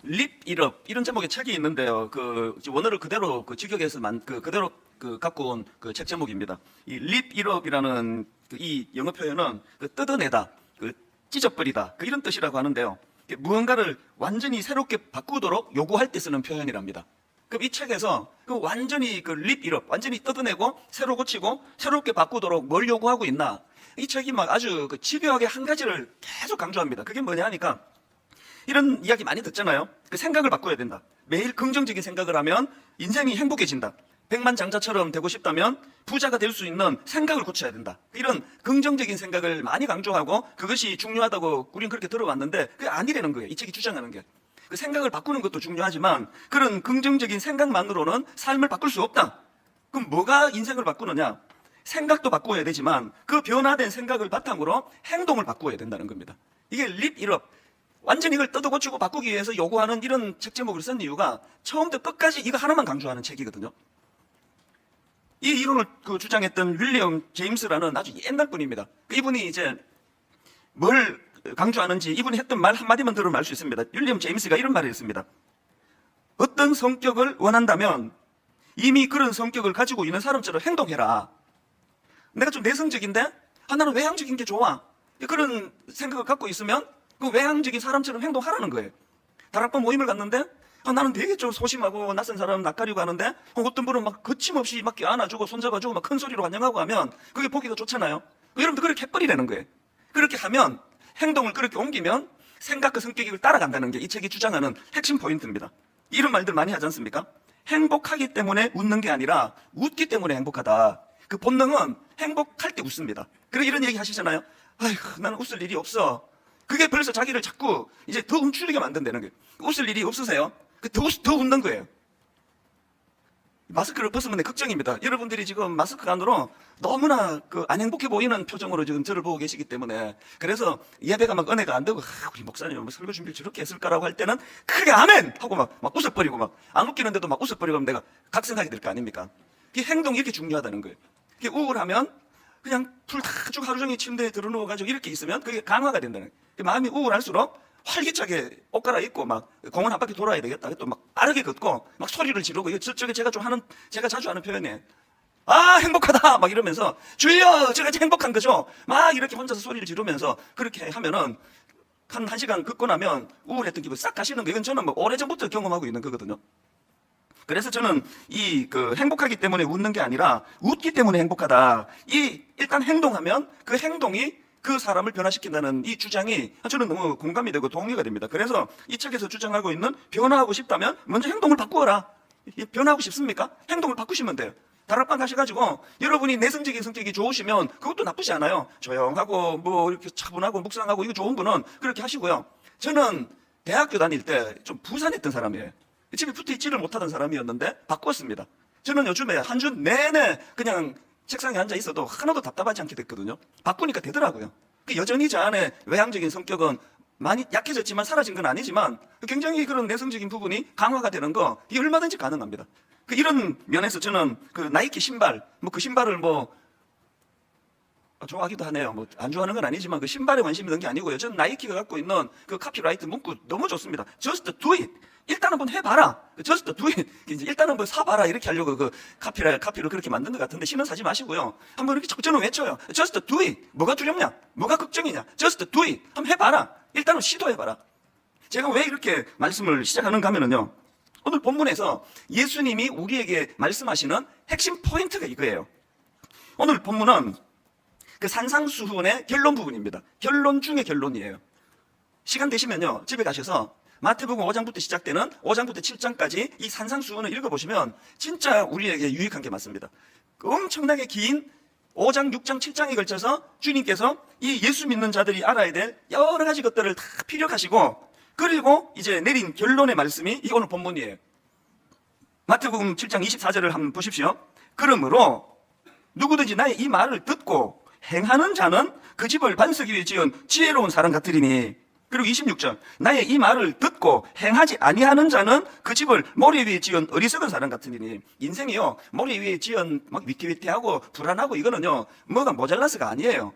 립 일업 이런 제목의 책이 있는데요. 원어를 그대로 직역해서 그대로 갖고 온 그 책 제목입니다. 이 립 일업이라는 이 영어 표현은 뜯어내다, 찢어버리다 이런 뜻이라고 하는데요. 무언가를 완전히 새롭게 바꾸도록 요구할 때 쓰는 표현이랍니다. 그럼 이 책에서 완전히 립 일업, 완전히 뜯어내고 새로 고치고 새롭게 바꾸도록 뭘 요구하고 있나? 이 책이 막 아주 집요하게 한 가지를 계속 강조합니다. 그게 뭐냐 하니까 이런 이야기 많이 듣잖아요. 생각을 바꿔야 된다. 매일 긍정적인 생각을 하면 인생이 행복해진다. 백만장자처럼 되고 싶다면 부자가 될 수 있는 생각을 고쳐야 된다. 이런 긍정적인 생각을 많이 강조하고 그것이 중요하다고 우리는 그렇게 들어왔는데 그게 아니라는 거예요. 이 책이 주장하는 게. 생각을 바꾸는 것도 중요하지만 그런 긍정적인 생각만으로는 삶을 바꿀 수 없다. 그럼 뭐가 인생을 바꾸느냐? 생각도 바꿔야 되지만 그 변화된 생각을 바탕으로 행동을 바꿔야 된다는 겁니다. 이게 립 일업. 완전히 이걸 뜯어고치고 바꾸기 위해서 요구하는 이런 책 제목을 쓴 이유가 처음부터 끝까지 이거 하나만 강조하는 책이거든요. 이 이론을 주장했던 윌리엄 제임스라는 아주 옛날 분입니다. 이분이 이제 뭘 강조하는지 이분이 했던 말 한마디만 들으면 알 수 있습니다. 윌리엄 제임스가 이런 말을 했습니다. 어떤 성격을 원한다면 이미 그런 성격을 가지고 있는 사람처럼 행동해라. 내가 좀 내성적인데 나는 외향적인 게 좋아. 그런 생각을 갖고 있으면 그 외향적인 사람처럼 행동하라는 거예요. 다락방 모임을 갔는데 나는 되게 좀 소심하고 낯선 사람 낯가리고 하는데 어떤 분은 막 거침없이 막 안아주고 손잡아주고 막 큰 소리로 환영하고 하면 그게 보기가 좋잖아요. 여러분들 그렇게 해버리라는 거예요. 그렇게 하면 행동을 그렇게 옮기면 생각과 성격을 따라간다는 게 이 책이 주장하는 핵심 포인트입니다. 이런 말들 많이 하지 않습니까? 행복하기 때문에 웃는 게 아니라 웃기 때문에 행복하다. 그 본능은 행복할 때 웃습니다. 그리고 이런 얘기 하시잖아요. 아이고 나는 웃을 일이 없어. 그게 벌써 자기를 자꾸 이제 더 움츠리게 만든다는 거예요. 웃을 일이 없으세요? 더 웃는 거예요. 마스크를 벗으면 걱정입니다. 여러분들이 지금 마스크 안으로 너무나 안 행복해 보이는 표정으로 지금 저를 보고 계시기 때문에 그래서 예배가 막 은혜가 안 되고 우리 목사님 뭐 설교 준비를 저렇게 했을까라고 할 때는 크게 아멘! 하고 막 웃어버리고 막 안 웃기는데도 막 웃어버리고 하면 내가 각성하게 될 거 아닙니까? 이 행동이 이렇게 중요하다는 거예요. 이게 우울하면 그냥 풀 다 쭉 하루 종일 침대에 들어누워가지고 이렇게 있으면 그게 강화가 된다는 거예요. 마음이 우울할수록 활기차게 옷 갈아입고 막 공원 한 바퀴 돌아야 되겠다. 또 막 빠르게 걷고 막 소리를 지르고 저게 제가 자주 하는 표현이에요. 행복하다 막 이러면서 주여 제가 행복한 거죠. 막 이렇게 혼자서 소리를 지르면서 그렇게 하면은 한 시간 걷고 나면 우울했던 기분 싹 가시는 거. 이건 저는 뭐 오래전부터 경험하고 있는 거거든요. 그래서 저는 행복하기 때문에 웃는 게 아니라 웃기 때문에 행복하다. 일단 행동하면 그 행동이 그 사람을 변화시킨다는 이 주장이 저는 너무 공감이 되고 동의가 됩니다. 그래서 이 책에서 주장하고 있는 변화하고 싶다면 먼저 행동을 바꾸어라. 변화하고 싶습니까? 행동을 바꾸시면 돼요. 다락방 가셔가지고 여러분이 내성적인 성격이 좋으시면 그것도 나쁘지 않아요. 조용하고 뭐 이렇게 차분하고 묵상하고 이거 좋은 분은 그렇게 하시고요. 저는 대학교 다닐 때 좀 부산했던 사람이에요. 집에 붙어 있지를 못하던 사람이었는데 바꿨습니다. 저는 요즘에 한 주 내내 그냥 책상에 앉아 있어도 하나도 답답하지 않게 됐거든요. 바꾸니까 되더라고요. 여전히 저 안에 외향적인 성격은 많이 약해졌지만 사라진 건 아니지만 굉장히 그런 내성적인 부분이 강화가 되는 거 이게 얼마든지 가능합니다. 이런 면에서 저는 나이키 신발, 그 신발을 좋아하기도 하네요. 안 좋아하는 건 아니지만 그 신발에 관심이 있는 게 아니고요. 저는 나이키가 갖고 있는 카피라이트 문구 너무 좋습니다. Just do it. 일단 한번 해봐라. Just do it. 일단 한번 사봐라. 이렇게 하려고 카피를 그렇게 만든 것 같은데 신은 사지 마시고요. 한번 이렇게 저는 외쳐요. Just do it. 뭐가 두렵냐? 뭐가 걱정이냐? Just do it. 한번 해봐라. 일단은 시도해봐라. 제가 왜 이렇게 말씀을 시작하는가 하면요. 오늘 본문에서 예수님이 우리에게 말씀하시는 핵심 포인트가 이거예요. 오늘 본문은 산상수훈의 결론 부분입니다. 결론 중의 결론이에요. 시간 되시면요. 집에 가셔서 마태복음 5장부터 시작되는 5장부터 7장까지 이 산상수훈을 읽어보시면 진짜 우리에게 유익한 게 많습니다. 엄청나게 긴 5장, 6장, 7장에 걸쳐서 주님께서 이 예수 믿는 자들이 알아야 될 여러 가지 것들을 다 피력하시고 그리고 이제 내린 결론의 말씀이 이 오늘 본문이에요. 마태복음 7장 24절을 한번 보십시오. 그러므로 누구든지 나의 이 말을 듣고 행하는 자는 그 집을 반석 위에 지은 지혜로운 사람 같으리니. 그리고 26절 나의 이 말을 듣고 행하지 아니하는 자는 그 집을 모래 위에 지은 어리석은 사람 같으니. 인생이요 모래 위에 지은 막 위태위태하고 불안하고 이거는요 뭐가 모자라서가 아니에요.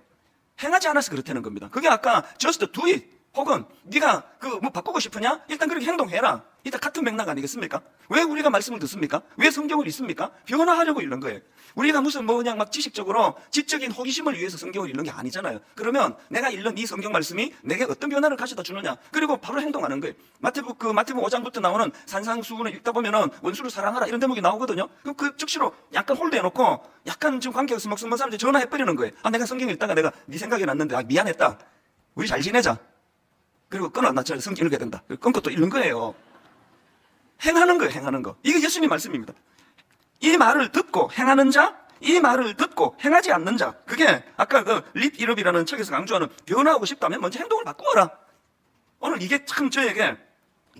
행하지 않아서 그렇다는 겁니다. 그게 아까 just do it. 혹은 네가 그 뭐 바꾸고 싶으냐? 일단 그렇게 행동해라. 일단 같은 맥락 아니겠습니까? 왜 우리가 말씀을 듣습니까? 왜 성경을 읽습니까? 변화하려고 읽는 거예요. 우리가 무슨 뭐 그냥 막 지식적으로 지적인 호기심을 위해서 성경을 읽는 게 아니잖아요. 그러면 내가 읽는 이 성경 말씀이 내게 어떤 변화를 가져다 주느냐? 그리고 바로 행동하는 거예요. 마태복음 5장부터 나오는 산상수훈을 읽다 보면은 원수를 사랑하라 이런 대목이 나오거든요. 그럼 그 즉시로 약간 홀대해놓고 약간 지금 관계가 서먹서먹한 사람들이 전화해버리는 거예요. 아, 내가 성경 읽다가 내가 네 생각이 났는데 아, 미안했다. 우리 잘 지내자. 그리고 끊어. 나 성경 읽어야 된다. 끊고 또 읽는 거예요. 행하는 거예요. 행하는 거. 이게 예수님 말씀입니다. 이 말을 듣고 행하는 자, 이 말을 듣고 행하지 않는 자. 그게 아까 그 립 이럽이라는 책에서 강조하는 변화하고 싶다면 먼저 행동을 바꾸어라. 오늘 이게 참 저에게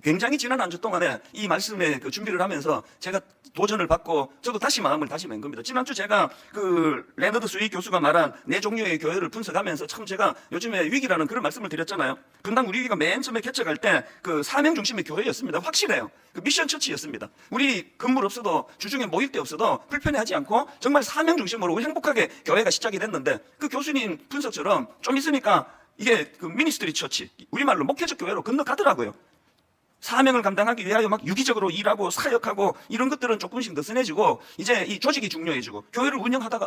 굉장히 지난 한 주 동안에 이 말씀에 그 준비를 하면서 제가 도전을 받고 저도 다시 마음을 다시 맨 겁니다. 지난주 제가 그 레너드 스윗 교수가 말한 네 종류의 교회를 분석하면서 참 제가 요즘에 위기라는 그런 말씀을 드렸잖아요. 분당 우리 위기가 맨 처음에 개척할 때 그 사명 중심의 교회였습니다. 확실해요. 그 미션 처치였습니다. 우리 건물 없어도 주중에 모일 때 없어도 불편해하지 않고 정말 사명 중심으로 행복하게 교회가 시작이 됐는데 그 교수님 분석처럼 좀 있으니까 이게 그 미니스트리 처치, 우리말로 목회적 교회로 건너가더라고요. 사명을 감당하기 위하여 막 유기적으로 일하고 사역하고 이런 것들은 조금씩 느슨해지고 이제 이 조직이 중요해지고 교회를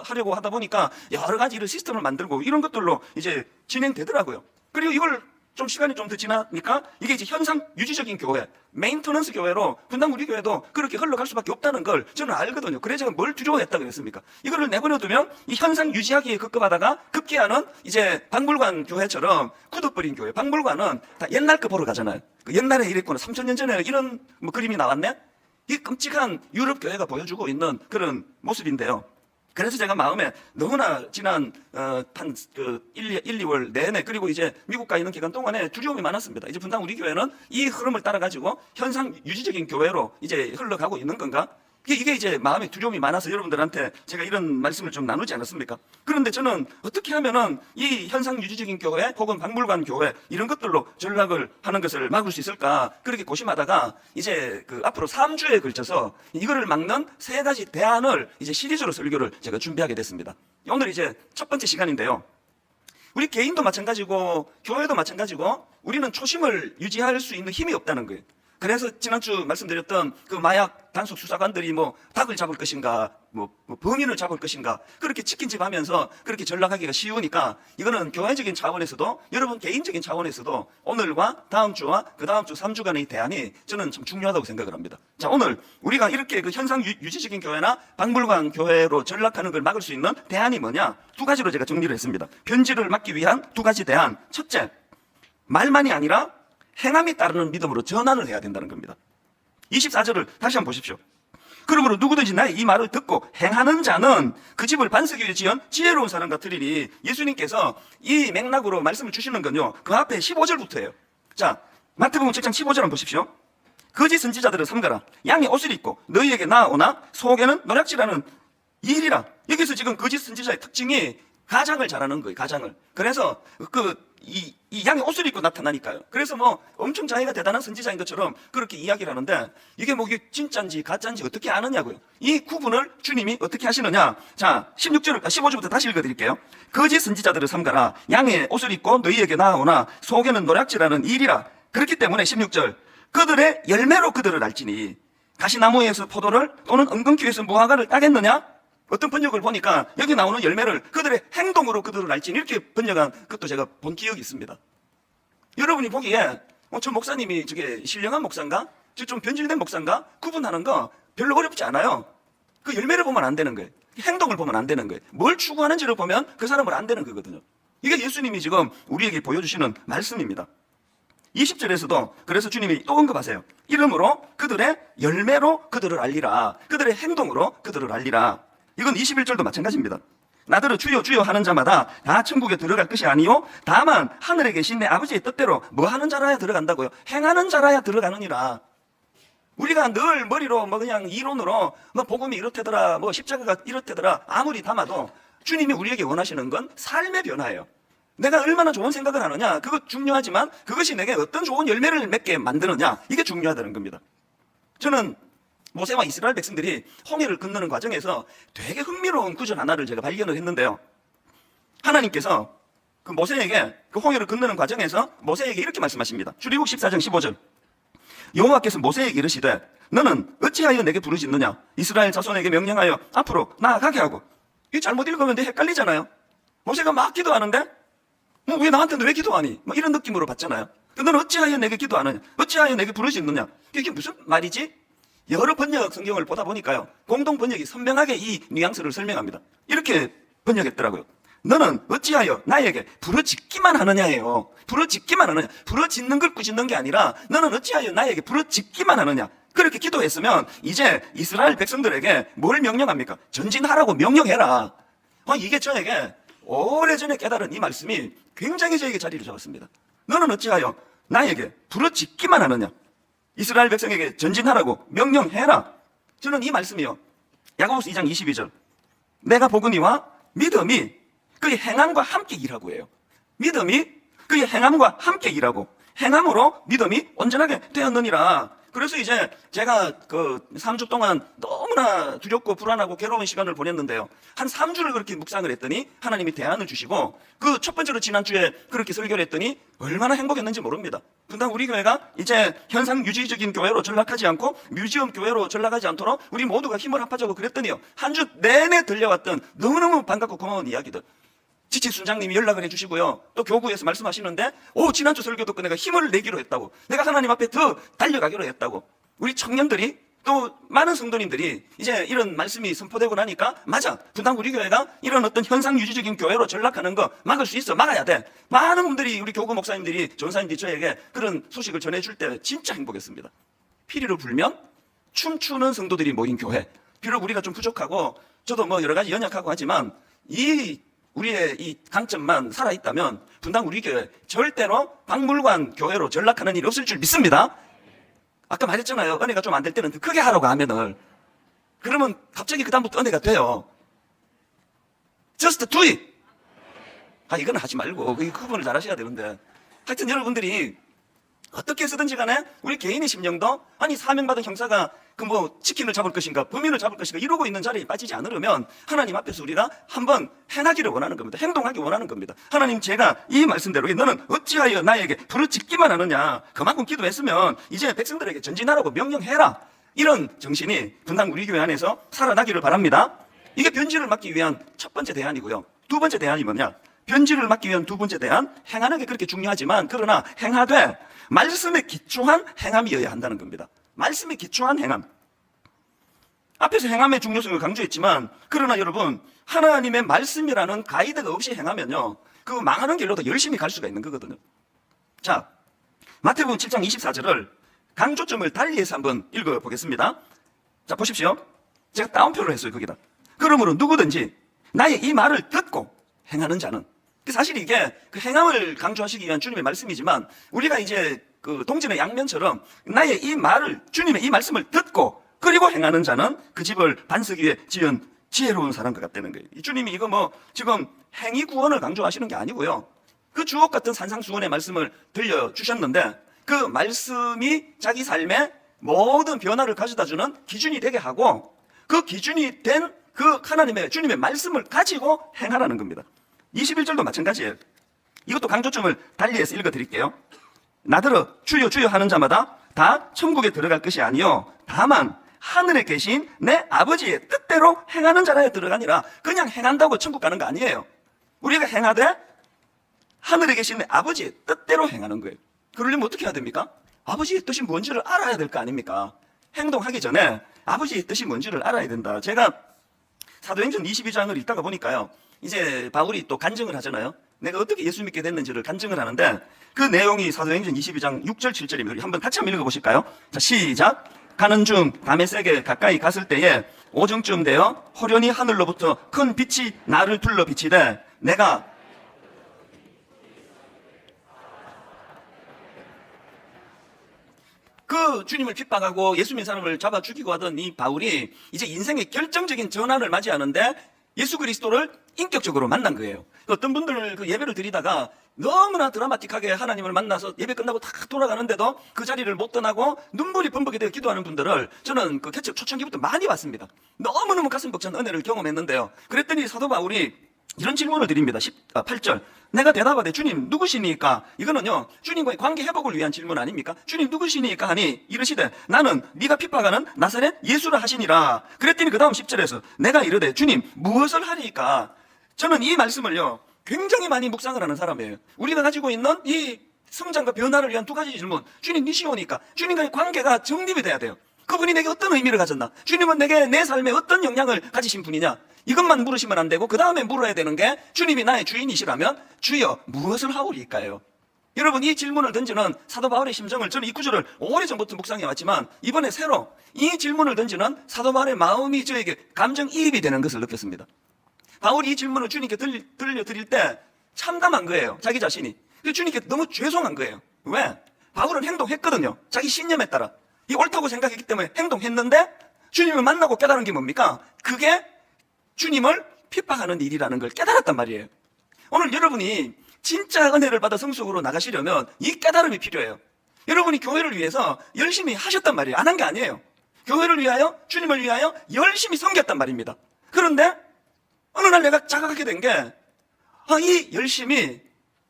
하려고 하다 보니까 여러 가지 이런 시스템을 만들고 이런 것들로 이제 진행되더라고요. 그리고 이걸 좀 시간이 좀 더 지나니까 이게 이제 현상 유지적인 교회, 메인터넌스 교회로 분당 우리 교회도 그렇게 흘러갈 수밖에 없다는 걸 저는 알거든요. 그래서 제가 뭘 두려워했다 그랬습니까? 이거를 내버려두면 이 현상 유지하기에 급급하다가 급기야는 이제 박물관 교회처럼 굳어버린 교회. 박물관은 다 옛날 거 보러 가잖아요. 그 옛날에 이랬구나. 3000년 전에 이런 뭐 그림이 나왔네? 이 끔찍한 유럽 교회가 보여주고 있는 그런 모습인데요. 그래서 제가 마음에 너무나 지난 한 1, 2월 내내 그리고 이제 미국 가 있는 기간 동안에 두려움이 많았습니다. 이제 분당 우리 교회는 이 흐름을 따라가지고 현상 유지적인 교회로 이제 흘러가고 있는 건가? 이게 이제 마음에 두려움이 많아서 여러분들한테 제가 이런 말씀을 좀 나누지 않았습니까? 그런데 저는 어떻게 하면은 이 현상 유지적인 교회 혹은 박물관 교회 이런 것들로 전락을 하는 것을 막을 수 있을까? 그렇게 고심하다가 이제 그 앞으로 3주에 걸쳐서 이거를 막는 3가지 대안을 이제 시리즈로 설교를 제가 준비하게 됐습니다. 오늘 이제 첫 번째 시간인데요. 우리 개인도 마찬가지고 교회도 마찬가지고 우리는 초심을 유지할 수 있는 힘이 없다는 거예요. 그래서 지난주 말씀드렸던 그 마약 단속 수사관들이 뭐 닭을 잡을 것인가 뭐 범인을 잡을 것인가 그렇게 치킨 집 하면서 그렇게 전락하기가 쉬우니까 이거는 교회적인 차원에서도 여러분 개인적인 차원에서도 오늘과 다음 주와 그 다음 주 3주간의 대안이 저는 참 중요하다고 생각을 합니다. 자, 오늘 우리가 이렇게 그 현상 유지적인 교회나 박물관 교회로 전락하는 걸 막을 수 있는 대안이 뭐냐? 2가지로 제가 정리를 했습니다. 변질을 막기 위한 2가지 대안. 첫째, 말만이 아니라 행함이 따르는 믿음으로 전환을 해야 된다는 겁니다. 24절을 다시 한번 보십시오. 그러므로 누구든지 나의 이 말을 듣고 행하는 자는 그 집을 반석 위에 지은 지혜로운 사람 같으리니 예수님께서 이 맥락으로 말씀을 주시는 건요. 그 앞에 15절부터예요. 자, 마태복음 7장 15절 한번 보십시오. 거짓 선지자들을 삼가라. 양의 옷을 입고 너희에게 나아오나 속에는 노략질하는 일이라. 여기서 지금 거짓 선지자의 특징이 가장을 잘하는 거예요. 가장을. 그래서 이 양의 옷을 입고 나타나니까요. 그래서 뭐 엄청 자기가 대단한 선지자인 것처럼 그렇게 이야기를 하는데 이게 뭐 이게 진짜인지 가짜인지 어떻게 아느냐고요. 이 구분을 주님이 어떻게 하시느냐. 자, 15절부터 다시 읽어드릴게요. 거짓 선지자들을 삼가라. 양의 옷을 입고 너희에게 나아오나 속에는 노략질하는 일이라. 그렇기 때문에 16절 그들의 열매로 그들을 알지니 가시나무에서 포도를 또는 엉겅퀴에서 무화과를 따겠느냐. 어떤 번역을 보니까 여기 나오는 열매를 그들의 행동으로 그들을 알지 이렇게 번역한 것도 제가 본 기억이 있습니다. 여러분이 보기에 저 목사님이 저게 신령한 목사인가? 좀 변질된 목사인가? 구분하는 거 별로 어렵지 않아요. 그 열매를 보면 안 되는 거예요. 행동을 보면 안 되는 거예요. 뭘 추구하는지를 보면 그 사람은 안 되는 거거든요. 이게 예수님이 지금 우리에게 보여주시는 말씀입니다. 20절에서도 그래서 주님이 또 언급하세요. 이러므로 그들의 열매로 그들을 알리라. 그들의 행동으로 그들을 알리라. 이건 21절도 마찬가지입니다. 나더러 주여 주여 하는 자마다 다 천국에 들어갈 것이 아니요 다만 하늘에 계신 내 아버지의 뜻대로 뭐 하는 자라야 들어간다고요? 행하는 자라야 들어가느니라. 우리가 늘 머리로 뭐 그냥 이론으로 뭐 복음이 이렇대더라 뭐 십자가가 이렇대더라 아무리 담아도 주님이 우리에게 원하시는 건 삶의 변화예요. 내가 얼마나 좋은 생각을 하느냐 그것 중요하지만 그것이 내게 어떤 좋은 열매를 맺게 만드느냐 이게 중요하다는 겁니다. 저는 모세와 이스라엘 백성들이 홍해를 건너는 과정에서 되게 흥미로운 구절 하나를 제가 발견을 했는데요. 하나님께서 그 모세에게 그 홍해를 건너는 과정에서 모세에게 이렇게 말씀하십니다. 출애굽 14장 15절. 여호와께서 모세에게 이르시되 너는 어찌하여 내게 부르짖느냐? 이스라엘 자손에게 명령하여 앞으로 나아가게 하고. 이 잘못 읽으면 헷갈리잖아요. 모세가 막 기도하는데 왜 나한테는 왜 기도하니? 막 이런 느낌으로 받잖아요. 너는 어찌하여 내게 기도하느냐? 어찌하여 내게 부르짖느냐? 이게 무슨 말이지? 여러 번역 성경을 보다 보니까요, 공동 번역이 선명하게 이 뉘앙스를 설명합니다. 이렇게 번역했더라고요. 너는 어찌하여 나에게 부르짖기만 하느냐예요. 부르짖기만 하느냐. 부르짖는 걸 꾸짖는 게 아니라 너는 어찌하여 나에게 부르짖기만 하느냐. 그렇게 기도했으면 이제 이스라엘 백성들에게 뭘 명령합니까? 전진하라고 명령해라. 이게 저에게 오래전에 깨달은 이 말씀이 굉장히 저에게 자리를 잡았습니다. 너는 어찌하여 나에게 부르짖기만 하느냐. 이스라엘 백성에게 전진하라고 명령해라. 저는 이 말씀이요, 야고보서 2장 22절. 내가 보거니와 믿음이 그의 행함과 함께 일하고 해요. 믿음이 그의 행함과 함께 일하고 행함으로 믿음이 온전하게 되었느니라. 그래서 이제 제가 그 3주 동안 너무나 두렵고 불안하고 괴로운 시간을 보냈는데요, 한 3주를 그렇게 묵상을 했더니 하나님이 대안을 주시고, 그 첫 번째로 지난주에 그렇게 설교를 했더니 얼마나 행복했는지 모릅니다. 분당 우리 교회가 이제 현상 유지적인 교회로 전락하지 않고 뮤지엄 교회로 전락하지 않도록 우리 모두가 힘을 합하자고 그랬더니요, 한 주 내내 들려왔던 너무너무 반갑고 고마운 이야기들, 지치 순장님이 연락을 해주시고요, 또 교구에서 말씀하시는데 지난주 설교 듣고 내가 힘을 내기로 했다고, 내가 하나님 앞에 더 달려가기로 했다고, 우리 청년들이 또 많은 성도님들이 이제 이런 말씀이 선포되고 나니까 맞아, 분당 우리 교회가 이런 어떤 현상 유지적인 교회로 전락하는 거 막을 수 있어, 막아야 돼. 많은 분들이, 우리 교구 목사님들이, 전사님들이 저에게 그런 소식을 전해줄 때 진짜 행복했습니다. 피리를 불면 춤추는 성도들이 모인 교회. 비록 우리가 좀 부족하고 저도 뭐 여러 가지 연약하고 하지만 우리의 이 강점만 살아있다면 분당 우리 교회 절대로 박물관 교회로 전락하는 일이 없을 줄 믿습니다. 아까 말했잖아요, 은혜가 좀 안 될 때는 더 크게 하라고 하면은, 그러면 갑자기 그 다음부터 은혜가 돼요. Just do it. 이건 하지 말고 그 구분을 잘 하셔야 되는데, 하여튼 여러분들이 어떻게 해서든지 간에 우리 개인의 심령도, 사명받은 형사가 치킨을 잡을 것인가 범인을 잡을 것인가 이러고 있는 자리에 빠지지 않으려면 하나님 앞에서 우리가 한번 행하기를 원하는 겁니다. 행동하기 원하는 겁니다. 하나님, 제가 이 말씀대로 너는 어찌하여 나에게 부르짖기만 하느냐, 그만큼 기도했으면 이제 백성들에게 전진하라고 명령해라. 이런 정신이 분당 우리 교회 안에서 살아나기를 바랍니다. 이게 변질을 막기 위한 첫 번째 대안이고요. 두 번째 대안이 뭐냐? 변질을 막기 위한 두 번째 대안, 행하는 게 그렇게 중요하지만 그러나 행하되 말씀에 기초한 행함이어야 한다는 겁니다. 말씀에 기초한 행함. 앞에서 행함의 중요성을 강조했지만, 그러나 여러분, 하나님의 말씀이라는 가이드가 없이 행하면요, 그 망하는 길로 더 열심히 갈 수가 있는 거거든요. 자, 마태복음 7장 24절을 강조점을 달리해서 한번 읽어보겠습니다. 자, 보십시오. 제가 따옴표를 했어요, 거기다. 그러므로 누구든지 나의 이 말을 듣고 행하는 자는, 사실 이게 그 행함을 강조하시기 위한 주님의 말씀이지만, 우리가 이제 그 동전의 양면처럼 나의 이 말을, 주님의 이 말씀을 듣고 그리고 행하는 자는 그 집을 반석 위에 지은 지혜로운 사람과 같다는 거예요. 이 주님이 이거 지금 행위 구원을 강조하시는 게 아니고요, 그 주옥 같은 산상수훈의 말씀을 들려주셨는데 그 말씀이 자기 삶에 모든 변화를 가져다주는 기준이 되게 하고, 그 기준이 된 그 하나님의, 주님의 말씀을 가지고 행하라는 겁니다. 21절도 마찬가지예요. 이것도 강조점을 달리해서 읽어드릴게요. 나더러 주여 주여 하는 자마다 다 천국에 들어갈 것이 아니요 다만 하늘에 계신 내 아버지의 뜻대로 행하는 자라에 들어가니라. 그냥 행한다고 천국 가는 거 아니에요. 우리가 행하되 하늘에 계신 내 아버지의 뜻대로 행하는 거예요. 그러려면 어떻게 해야 됩니까? 아버지의 뜻이 뭔지를 알아야 될 거 아닙니까? 행동하기 전에 아버지의 뜻이 뭔지를 알아야 된다. 제가 사도행전 22장을 읽다가 보니까요, 이제 바울이 또 간증을 하잖아요. 내가 어떻게 예수 믿게 됐는지를 간증을 하는데, 그 내용이 사도행전 22장 6절 7절입니다. 한번 같이 한번 읽어보실까요? 자, 시작. 가는 중 다메섹에 가까이 갔을 때에 오정쯤 되어 호련히 하늘로부터 큰 빛이 나를 둘러 비치되 내가 그 주님을 핍박하고 예수 믿는 사람을 잡아 죽이고 하던 이 바울이 이제 인생의 결정적인 전환을 맞이하는데 예수 그리스도를 인격적으로 만난 거예요. 어떤 분들 그 예배를 드리다가 너무나 드라마틱하게 하나님을 만나서 예배 끝나고 다 돌아가는데도 그 자리를 못 떠나고 눈물이 범벅이 되어 기도하는 분들을 저는 그 개척 초창기부터 많이 봤습니다. 너무너무 가슴 벅찬 은혜를 경험했는데요. 그랬더니 사도 바울이 이런 질문을 드립니다. 8절. 내가 대답하되 주님 누구시니까? 이거는요 주님과의 관계 회복을 위한 질문 아닙니까? 주님 누구시니까 하니 이르시되 나는 네가 핍박하는 나사렛 예수라 하시니라. 그랬더니 그 다음 10절에서 내가 이르되 주님 무엇을 하리까? 저는 이 말씀을요 굉장히 많이 묵상을 하는 사람이에요. 우리가 가지고 있는 이 성장과 변화를 위한 두 가지 질문. 주님 니시오니까 주님과의 관계가 정립이 돼야 돼요. 그분이 내게 어떤 의미를 가졌나? 주님은 내게 내 삶에 어떤 영향을 가지신 분이냐? 이것만 물으시면 안 되고 그 다음에 물어야 되는 게 주님이 나의 주인이시라면 주여 무엇을 하오리까요? 여러분 이 질문을 던지는 사도 바울의 심정을 저는 이 구절을 오래전부터 묵상해 왔지만 이번에 새로 이 질문을 던지는 사도 바울의 마음이 저에게 감정이입이 되는 것을 느꼈습니다. 바울이 이 질문을 주님께 들려드릴 때 참담한 거예요. 자기 자신이. 주님께 너무 죄송한 거예요. 왜? 바울은 행동했거든요. 자기 신념에 따라. 이 옳다고 생각했기 때문에 행동했는데 주님을 만나고 깨달은 게 뭡니까? 그게 주님을 핍박하는 일이라는 걸 깨달았단 말이에요. 오늘 여러분이 진짜 은혜를 받아 성숙으로 나가시려면 이 깨달음이 필요해요. 여러분이 교회를 위해서 열심히 하셨단 말이에요. 안 한 게 아니에요. 교회를 위하여 주님을 위하여 열심히 섬겼단 말입니다. 그런데 어느 날 내가 자각하게 된 게 이 열심이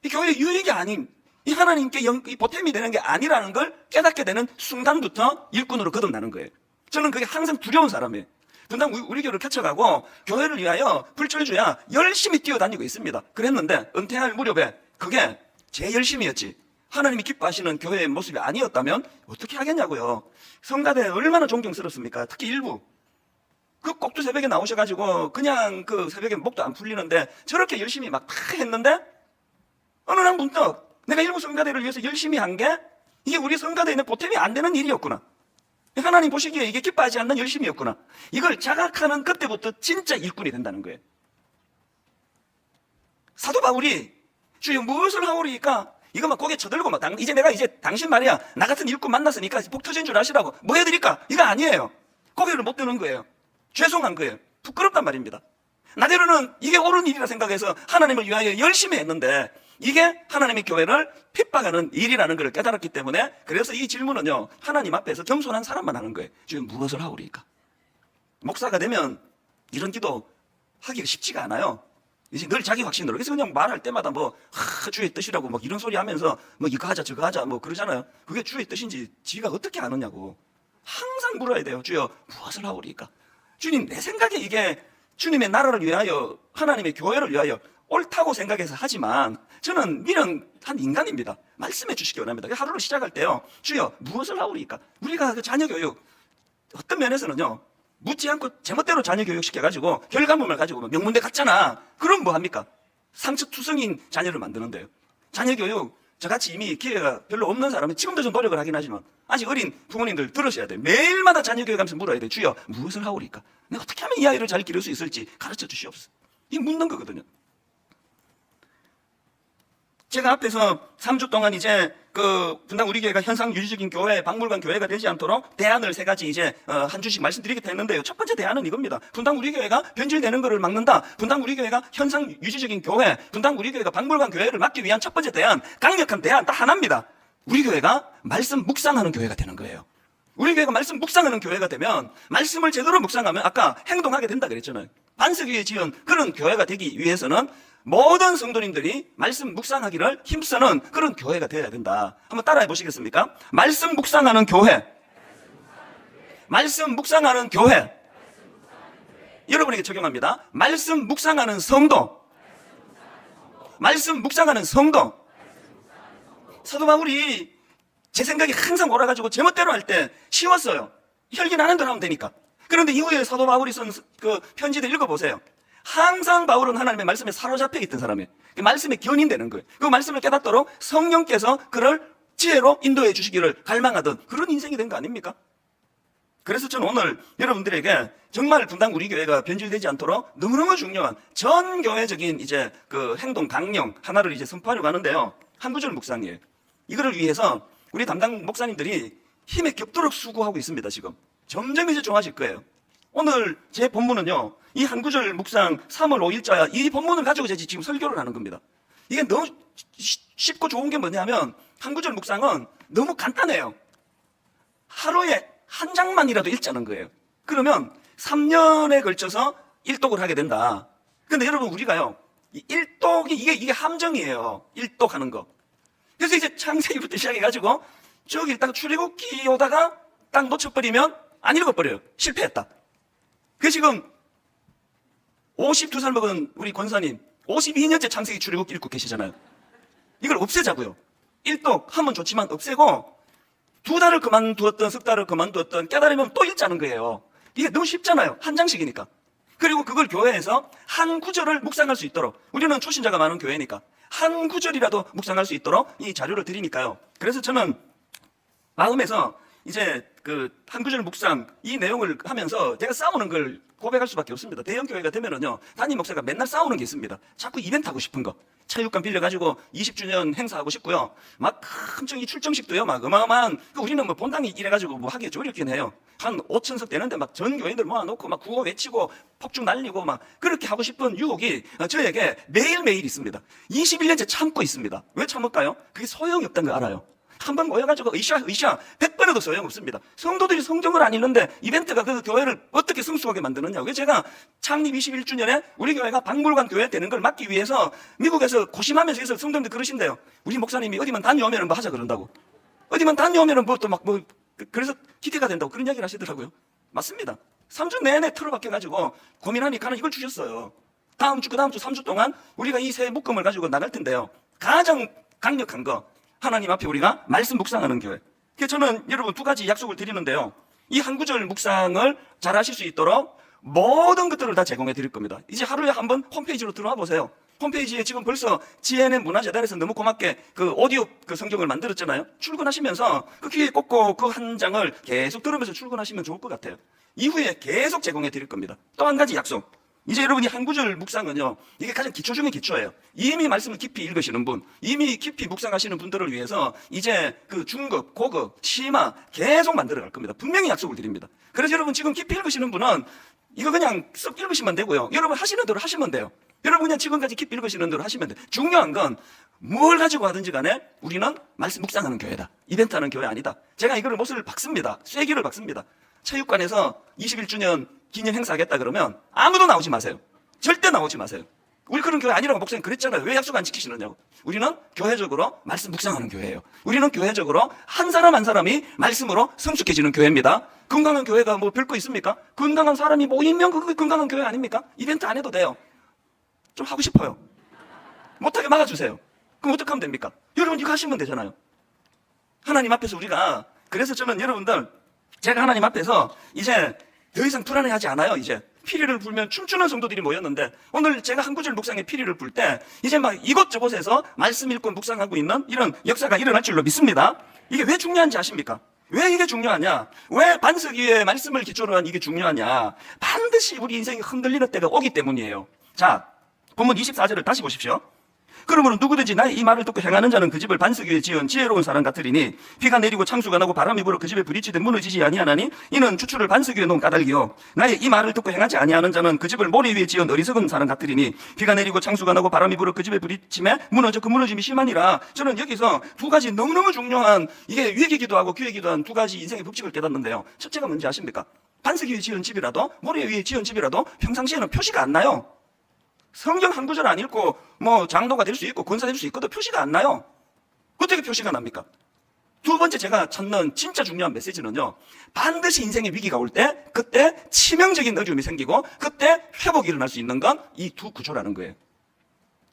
이 교회의 유익이 아닌 이 하나님께 이 보탬이 되는 게 아니라는 걸 깨닫게 되는 순간부터 일꾼으로 거듭나는 거예요. 저는 그게 항상 두려운 사람이에요. 분당 우리 교회를 개척하고 교회를 위하여 불철주야 열심히 뛰어다니고 있습니다. 그랬는데 은퇴할 무렵에 그게 제 열심이었지 하나님이 기뻐하시는 교회의 모습이 아니었다면 어떻게 하겠냐고요. 성가대 얼마나 존경스럽습니까? 특히 일부 그 꼭두 새벽에 나오셔가지고 그냥 그 새벽에 목도 안 풀리는데 저렇게 열심히 막 다 했는데 어느 날 문득 내가 일부 성가대를 위해서 열심히 한 게 이게 우리 성가대에 있는 보탬이 안 되는 일이었구나. 하나님 보시기에 이게 기뻐하지 않는 열심이었구나. 이걸 자각하는 그때부터 진짜 일꾼이 된다는 거예요. 사도 바울이 주여 무엇을 하오리까? 이거 막 고개 쳐들고 막 이제 내가 이제 당신 말이야 나 같은 일꾼 만났으니까 복 터진 줄 아시라고 뭐 해드릴까? 이거 아니에요. 고개를 못 드는 거예요. 죄송한 거예요. 부끄럽단 말입니다. 나대로는 이게 옳은 일이라 생각해서 하나님을 위하여 열심히 했는데 이게 하나님의 교회를 핍박하는 일이라는 걸 깨달았기 때문에 그래서 이 질문은요 하나님 앞에서 겸손한 사람만 하는 거예요. 주님 무엇을 하오리까? 목사가 되면 이런 기도 하기가 쉽지가 않아요. 이제 늘 자기 확신으로 그래서 그냥 말할 때마다 주의 뜻이라고 뭐 이런 소리 하면서 뭐 이거 하자 저거 하자 뭐 그러잖아요. 그게 주의 뜻인지 지가 어떻게 아느냐고 항상 물어야 돼요. 주여 무엇을 하오리까? 주님 내 생각에 이게 주님의 나라를 위하여 하나님의 교회를 위하여 옳다고 생각해서 하지만 저는 미련한 인간입니다. 말씀해 주시기 원합니다. 하루를 시작할 때요 주여 무엇을 하오리까? 우리가 그 자녀 교육 어떤 면에서는요 묻지 않고 제멋대로 자녀 교육 시켜가지고 결과물만 가지고 명문대 갔잖아. 그럼 뭐 합니까? 상처투성인 자녀를 만드는데요. 자녀 교육 저같이 이미 기회가 별로 없는 사람은 지금도 좀 노력을 하긴 하지만 아직 어린 부모님들 들으셔야 돼요. 매일마다 자녀 교육하면서 물어야 돼요. 주여 무엇을 하오리까? 내가 어떻게 하면 이 아이를 잘 기를 수 있을지 가르쳐 주시옵소서. 이게 묻는 거거든요. 제가 앞에서 3주 동안 이제 그 분당 우리 교회가 현상 유지적인 교회, 박물관 교회가 되지 않도록 대안을 세 가지 이제 한 주씩 말씀드리겠다 했는데요. 첫 번째 대안은 이겁니다. 분당 우리 교회가 변질되는 것을 막는다. 분당 우리 교회가 현상 유지적인 교회, 분당 우리 교회가 박물관 교회를 막기 위한 첫 번째 대안, 강력한 대안 딱 하나입니다. 우리 교회가 말씀 묵상하는 교회가 되는 거예요. 우리 교회가 말씀 묵상하는 교회가 되면 말씀을 제대로 묵상하면 아까 행동하게 된다 그랬잖아요. 반석 위에 지은 그런 교회가 되기 위해서는 모든 성도님들이 말씀 묵상하기를 힘쓰는 그런 교회가 되어야 된다. 한번 따라해 보시겠습니까? 말씀 묵상하는 교회. 말씀 묵상하는 교회. 여러분에게 적용합니다. 말씀 묵상하는 성도. 말씀 묵상하는 성도. 사도 바울이 제 생각이 항상 옳아가지고 제멋대로 할 때 쉬웠어요. 혈기 나는 대로 하면 되니까. 그런데 이후에 사도 바울이 쓴 그 편지들 읽어보세요. 항상 바울은 하나님의 말씀에 사로잡혀 있던 사람이에요. 그 말씀에 견인되는 거예요. 그 말씀을 깨닫도록 성령께서 그를 지혜로 인도해 주시기를 갈망하던 그런 인생이 된 거 아닙니까? 그래서 저는 오늘 여러분들에게 정말 분당 우리 교회가 변질되지 않도록 너무너무 중요한 전 교회적인 이제 그 행동 강령 하나를 이제 선포하려고 하는데요. 한 구절 묵상이에요. 이거를 위해서 우리 담당 목사님들이 힘에 겹도록 수고하고 있습니다. 지금 점점 이제 좋아질 거예요. 오늘 제 본문은요 이 한 구절 묵상 3월 5일자야 이 본문을 가지고 제가 지금 설교를 하는 겁니다. 이게 너무 쉽고 좋은 게 뭐냐면 한 구절 묵상은 너무 간단해요. 하루에 한 장만이라도 읽자는 거예요. 그러면 3년에 걸쳐서 일독을 하게 된다. 근데 여러분 우리가요 이 일독이 이게 함정이에요. 일독 하는 거. 그래서 이제 창세기부터 시작해가지고 저기 딱 출애굽기 오다가 딱 놓쳐버리면 안 읽어버려요. 실패했다. 그 지금 52살 먹은 우리 권사님 52년째 창세기 출애굽기 읽고 계시잖아요. 이걸 없애자고요. 일독 하면 좋지만 없애고 2달을 그만두었던 석 달을 그만두었던 깨달으면 또 읽자는 거예요. 이게 너무 쉽잖아요. 한 장씩이니까. 그리고 그걸 교회에서 한 구절을 묵상할 수 있도록, 우리는 초신자가 많은 교회니까 한 구절이라도 묵상할 수 있도록 이 자료를 드리니까요. 그래서 저는 마음에서 이제 그 한 구절 묵상 이 내용을 하면서 제가 싸우는 걸 고백할 수밖에 없습니다. 대형 교회가 되면은요, 담임 목사가 맨날 싸우는 게 있습니다. 자꾸 이벤트 하고 싶은 거, 체육관 빌려가지고 20주년 행사하고 싶고요. 막 큰 이 출정식도요, 막 어마어마한, 우리는 뭐 본당이 이래가지고 뭐 하기 어렵긴 해요. 한 5천석 되는데 막 전 교인들 모아놓고 막 구호 외치고 폭죽 날리고 막 그렇게 하고 싶은 유혹이 저에게 매일매일 있습니다. 21년째 참고 있습니다. 왜 참을까요? 그게 소용이 없다는 걸 알아요. 한번 모여가지고 으쌰 100번 해도 소용없습니다. 성도들이 성경을 안 읽는데 이벤트가 그 교회를 어떻게 성숙하게 만드느냐. 그래서 제가 창립 21주년에 우리 교회가 박물관 교회 되는 걸 막기 위해서 미국에서 고심하면서 해서 성도님들 그러신대요. 우리 목사님이 어디만 다녀오면 뭐 하자 그런다고. 어디만 다녀오면 뭐 또 막 뭐 그래서 기대가 된다고 그런 이야기를 하시더라고요. 맞습니다. 3주 내내 틀어박혀가지고 고민하니까 이걸 주셨어요. 다음 주, 그 다음 주 3주 동안 우리가 이 새 묶음을 가지고 나갈 텐데요. 가장 강력한 거, 하나님 앞에 우리가 말씀 묵상하는 교회. 그래서 저는 여러분 2가지 약속을 드리는데요. 이 한 구절 묵상을 잘 하실 수 있도록 모든 것들을 다 제공해 드릴 겁니다. 이제 하루에 한번 홈페이지로 들어와 보세요. 홈페이지에 지금 벌써 GNM 문화재단에서 너무 고맙게 그 오디오 그 성경을 만들었잖아요. 출근하시면서 그 귀에 꽂고 그 한 장을 계속 들으면서 출근하시면 좋을 것 같아요. 이후에 계속 제공해 드릴 겁니다. 또 한 가지 약속. 이제 여러분이 한 구절 묵상은요, 이게 가장 기초 중에 기초예요. 이미 말씀을 깊이 읽으시는 분, 이미 깊이 묵상하시는 분들을 위해서 이제 그 중급, 고급, 심화 계속 만들어 갈 겁니다. 분명히 약속을 드립니다. 그래서 여러분 지금 깊이 읽으시는 분은 이거 그냥 쓱 읽으시면 되고요. 여러분 하시는 대로 하시면 돼요. 여러분 그냥 지금까지 깊이 읽으시는 대로 하시면 돼요. 중요한 건 뭘 가지고 하든지 간에 우리는 말씀 묵상하는 교회다. 이벤트 하는 교회 아니다. 제가 이거를 못을 박습니다. 쐐기를 박습니다. 체육관에서 21주년 기념 행사하겠다 그러면 아무도 나오지 마세요. 절대 나오지 마세요. 우리 그런 교회 아니라고 목사님 그랬잖아요. 왜 약속 안 지키시느냐고. 우리는 교회적으로 말씀 묵상하는 교회예요. 우리는 교회적으로 한 사람 한 사람이 말씀으로 성숙해지는 교회입니다. 건강한 교회가 뭐 별거 있습니까? 건강한 사람이 모이면 그게 건강한 교회 아닙니까? 이벤트 안 해도 돼요. 좀 하고 싶어요. 못하게 막아주세요. 그럼 어떻게 하면 됩니까? 여러분 이거 하시면 되잖아요. 하나님 앞에서 우리가, 그래서 저는 여러분들 제가 하나님 앞에서 이제 더 이상 불안해하지 않아요. 이제 피리를 불면 춤추는 성도들이 모였는데 오늘 제가 한 구절 묵상에 피리를 불 때 이제 막 이곳저곳에서 말씀 읽고 묵상하고 있는 이런 역사가 일어날 줄로 믿습니다. 이게 왜 중요한지 아십니까? 왜 이게 중요하냐? 왜 반석 위에 말씀을 기초로 한 이게 중요하냐? 반드시 우리 인생이 흔들리는 때가 오기 때문이에요. 자, 본문 24절을 다시 보십시오. 그러므로 누구든지 나의 이 말을 듣고 행하는 자는 그 집을 반석 위에 지은 지혜로운 사람 같으리니 비가 내리고 창수가 나고 바람이 불어 그 집에 부딪히되 무너지지 아니하나니 이는 주추를 반석 위에 놓은 까닭이요 나의 이 말을 듣고 행하지 아니하는 자는 그 집을 모래 위에 지은 어리석은 사람 같으리니 비가 내리고 창수가 나고 바람이 불어 그 집에 부딪힘에 무너져 그 무너짐이 심하니라. 저는 여기서 2가지 너무너무 중요한, 이게 위기기도 하고 기회기도 한 2가지 인생의 법칙을 깨닫는데요. 첫째가 뭔지 아십니까? 반석 위에 지은 집이라도 모래 위에 지은 집이라도 평상시에는 표시가 안 나요. 성경 한 구절 안 읽고 뭐 장로가 될 수 있고 권사 될 수 있고도 표시가 안 나요. 어떻게 표시가 납니까? 2번째 제가 찾는 진짜 중요한 메시지는요, 반드시 인생의 위기가 올 때 그때 치명적인 어려움이 생기고 그때 회복이 일어날 수 있는 건 이 2 구조라는 거예요.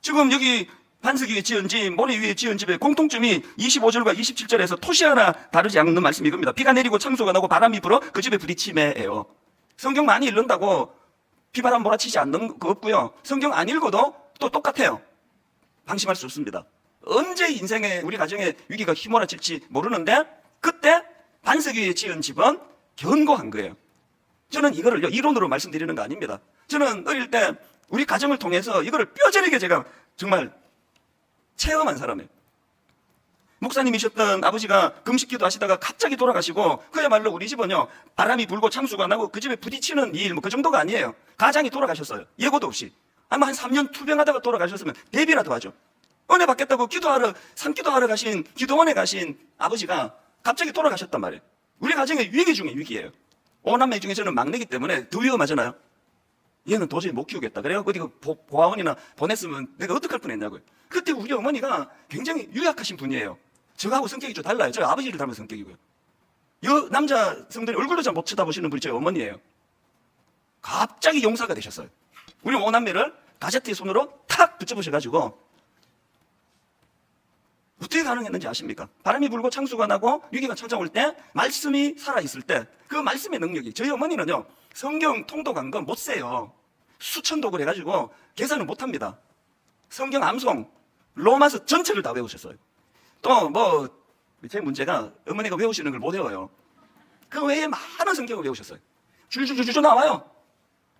지금 여기 반석 위에 지은 집, 모래 위에 지은 집의 공통점이 25절과 27절에서 토시 하나 다르지 않는 말씀이 이겁니다. 비가 내리고 창수가 나고 바람이 불어 그 집에 부딪힘에예요. 성경 많이 읽는다고 비바람 몰아치지 않는 거 없고요. 성경 안 읽어도 또 똑같아요. 방심할 수 없습니다. 언제 인생에 우리 가정에 위기가 휘몰아칠지 모르는데 그때 반석 위에 지은 집은 견고한 거예요. 저는 이거를 이론으로 말씀드리는 거 아닙니다. 저는 어릴 때 우리 가정을 통해서 이거를 뼈저리게 제가 정말 체험한 사람이에요. 목사님이셨던 아버지가 금식기도 하시다가 갑자기 돌아가시고 그야말로 우리 집은요, 바람이 불고 창수가 나고 그 집에 부딪히는 일 뭐 그 정도가 아니에요. 가장이 돌아가셨어요. 예고도 없이. 아마 한 3년 투병하다가 돌아가셨으면 대비라도 하죠. 은혜 받겠다고 기도하러 산기도하러 가신, 기도원에 가신 아버지가 갑자기 돌아가셨단 말이에요. 우리 가정의 위기 중에 위기예요. 5남매 중에 저는 막내기 때문에 더 위험하잖아요. 얘는 도저히 못 키우겠다. 그래갖고 어디 보아원이나 보냈으면 내가 어떡할 뻔했냐고요. 그때 우리 어머니가 굉장히 유약하신 분이에요. 저하고 성격이 좀 달라요. 저 아버지를 닮은 성격이고요. 여 남자 성들이 얼굴도 잘 못 쳐다보시는 분이 저희 어머니예요. 갑자기 용사가 되셨어요. 우리 오남매를 가제트의 손으로 탁 붙여보셔가지고 어떻게 가능했는지 아십니까? 바람이 불고 창수가 나고 위기가 찾아올 때 말씀이 살아있을 때 그 말씀의 능력이, 저희 어머니는요 성경 통독한 건 못 세요. 수천 독을 해가지고 계산을 못합니다. 성경 암송 로마서 전체를 다 외우셨어요. 또 뭐 제 문제가 어머니가 외우시는 걸 못 외워요. 그 외에 많은 성경을 외우셨어요. 줄줄줄줄 나와요.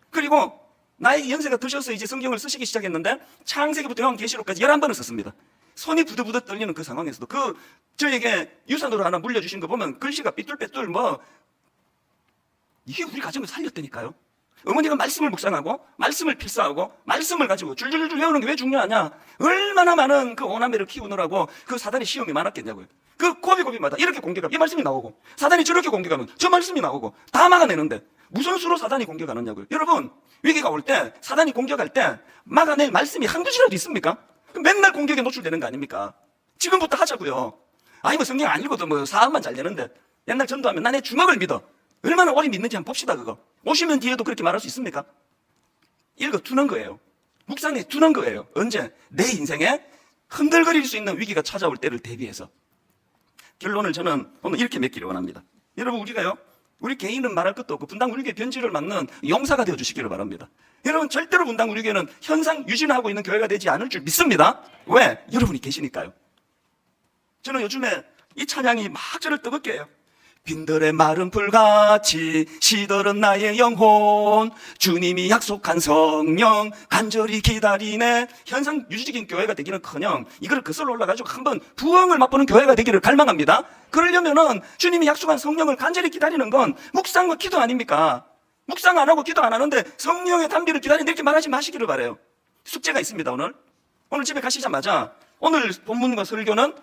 그리고 나에게 연세가 드셔서 이제 성경을 쓰시기 시작했는데 창세기부터 요한계시록까지 11번을 썼습니다. 손이 부들부들 떨리는 그 상황에서도 저에게 유산으로 하나 물려주신 거 보면 글씨가 삐뚤빼뚤 이게 우리 가정을 살렸다니까요. 어머니가 말씀을 묵상하고 말씀을 필사하고 말씀을 가지고 줄줄줄 외우는 게 왜 중요하냐. 얼마나 많은 그 오남매를 키우느라고 그 사단의 시험이 많았겠냐고요. 그 고비고비마다 이렇게 공격하면 이 말씀이 나오고 사단이 저렇게 공격하면 저 말씀이 나오고 다 막아내는데 무슨 수로 사단이 공격하느냐고요. 여러분 위기가 올 때 사단이 공격할 때 막아낼 말씀이 한두 줄이라도 있습니까? 맨날 공격에 노출되는 거 아닙니까? 지금부터 하자고요. 아니 성경 안 읽어도 사업만 잘 되는데 옛날 전도하면 나 내 주먹을 믿어. 얼마나 오래 믿는지 한번 봅시다. 그거 오시면 뒤에도 그렇게 말할 수 있습니까? 읽어 두는 거예요. 묵상해 두는 거예요. 언제? 내 인생에 흔들거릴 수 있는 위기가 찾아올 때를 대비해서. 결론을 저는 오늘 이렇게 맺기를 원합니다. 여러분 우리가요 우리 개인은 말할 것도 없고 분당 우리 교회 변질을 막는 용사가 되어 주시기를 바랍니다. 여러분 절대로 분당 우리 교회는 현상 유지하고 있는 교회가 되지 않을 줄 믿습니다. 왜? 여러분이 계시니까요. 저는 요즘에 이 찬양이 막 저를 뜨겁게 해요. 빈들의 마른 풀같이 시들은 나의 영혼, 주님이 약속한 성령 간절히 기다리네. 현상 유지적인 교회가 되기는커녕 이걸 거슬러 올라가지고 한번 부흥을 맛보는 교회가 되기를 갈망합니다. 그러려면은 주님이 약속한 성령을 간절히 기다리는 건 묵상과 기도 아닙니까? 묵상 안 하고 기도 안 하는데 성령의 단비를 기다리는 이렇게 말하지 마시기를 바라요. 숙제가 있습니다. 오늘 집에 가시자마자 오늘 본문과 설교는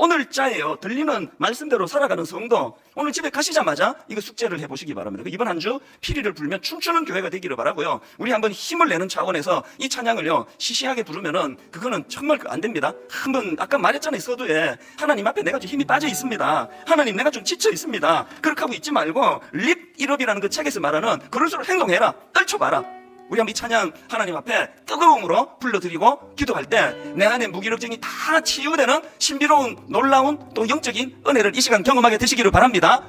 오늘자예요. 들리는 말씀대로 살아가는 성도, 오늘 집에 가시자마자 이거 숙제를 해보시기 바랍니다. 이번 한 주 피리를 불면 춤추는 교회가 되기를 바라고요. 우리 한번 힘을 내는 차원에서 이 찬양을요 시시하게 부르면은 그거는 정말 안 됩니다. 한번 아까 말했잖아요. 서두에 하나님 앞에 내가 좀 힘이 빠져 있습니다. 하나님 내가 좀 지쳐 있습니다. 그렇게 하고 있지 말고 립 일업이라는 그 책에서 말하는 그럴수록 행동해라. 떨쳐봐라. 우리 한번 이 찬양 하나님 앞에 뜨거움으로 불러드리고 기도할 때 내 안에 무기력증이 다 치유되는 신비로운 놀라운 또 영적인 은혜를 이 시간 경험하게 되시기를 바랍니다.